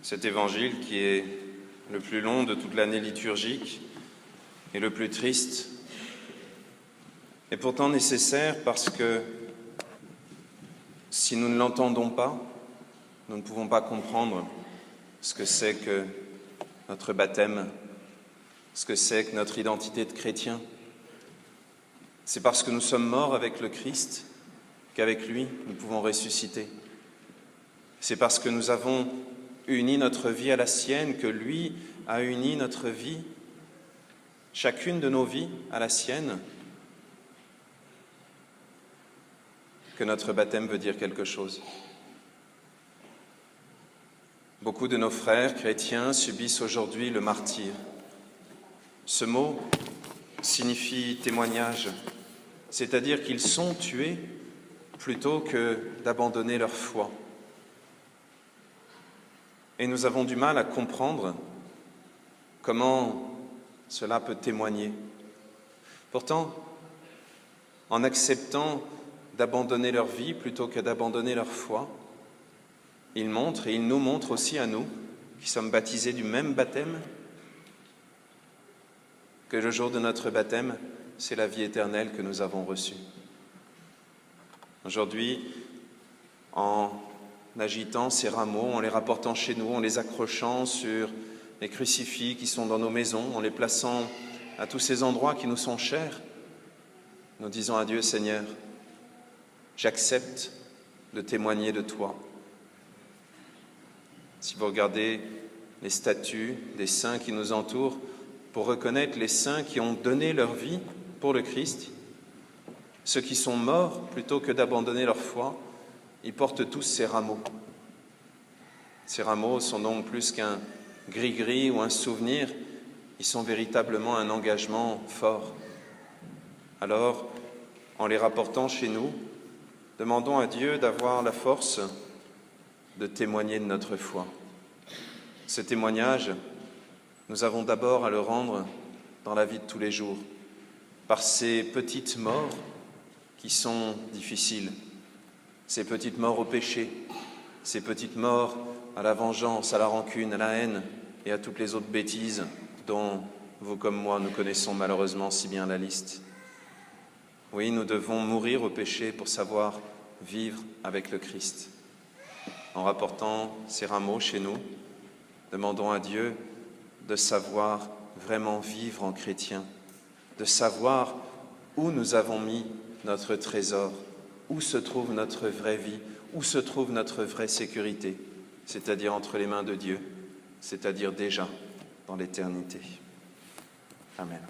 Cet évangile qui est le plus long de toute l'année liturgique et le plus triste est pourtant nécessaire parce que si nous ne l'entendons pas, nous ne pouvons pas comprendre ce que c'est que notre baptême, ce que c'est que notre identité de chrétien. C'est parce que nous sommes morts avec le Christ qu'avec lui, nous pouvons ressusciter. C'est parce que nous avons uni notre vie à la sienne que lui a uni notre vie, chacune de nos vies à la sienne, que notre baptême veut dire quelque chose. Beaucoup de nos frères chrétiens subissent aujourd'hui le martyre. Ce mot signifie témoignage, c'est-à-dire qu'ils sont tués plutôt que d'abandonner leur foi. Et nous avons du mal à comprendre comment cela peut témoigner. Pourtant, en acceptant d'abandonner leur vie plutôt que d'abandonner leur foi, ils montrent et ils nous montrent aussi à nous, qui sommes baptisés du même baptême, que le jour de notre baptême, c'est la vie éternelle que nous avons reçue. Aujourd'hui, en agitant ces rameaux, en les rapportant chez nous, en les accrochant sur les crucifix qui sont dans nos maisons, en les plaçant à tous ces endroits qui nous sont chers, nous disons à Dieu, Seigneur, j'accepte de témoigner de toi. Si vous regardez les statues des saints qui nous entourent, pour reconnaître les saints qui ont donné leur vie pour le Christ, ceux qui sont morts plutôt que d'abandonner leur foi, ils portent tous ces rameaux. Ces rameaux sont donc plus qu'un gris-gris ou un souvenir, ils sont véritablement un engagement fort. Alors, en les rapportant chez nous, demandons à Dieu d'avoir la force de témoigner de notre foi. Ce témoignage, nous avons d'abord à le rendre dans la vie de tous les jours, par ces petites morts qui sont difficiles, ces petites morts au péché, ces petites morts à la vengeance, à la rancune, à la haine et à toutes les autres bêtises dont vous comme moi nous connaissons malheureusement si bien la liste. Oui, nous devons mourir au péché pour savoir vivre avec le Christ. En rapportant ces rameaux chez nous, demandons à Dieu de savoir vraiment vivre en chrétien, de savoir où nous avons mis notre trésor, où se trouve notre vraie vie, où se trouve notre vraie sécurité, c'est-à-dire entre les mains de Dieu, c'est-à-dire déjà dans l'éternité. Amen.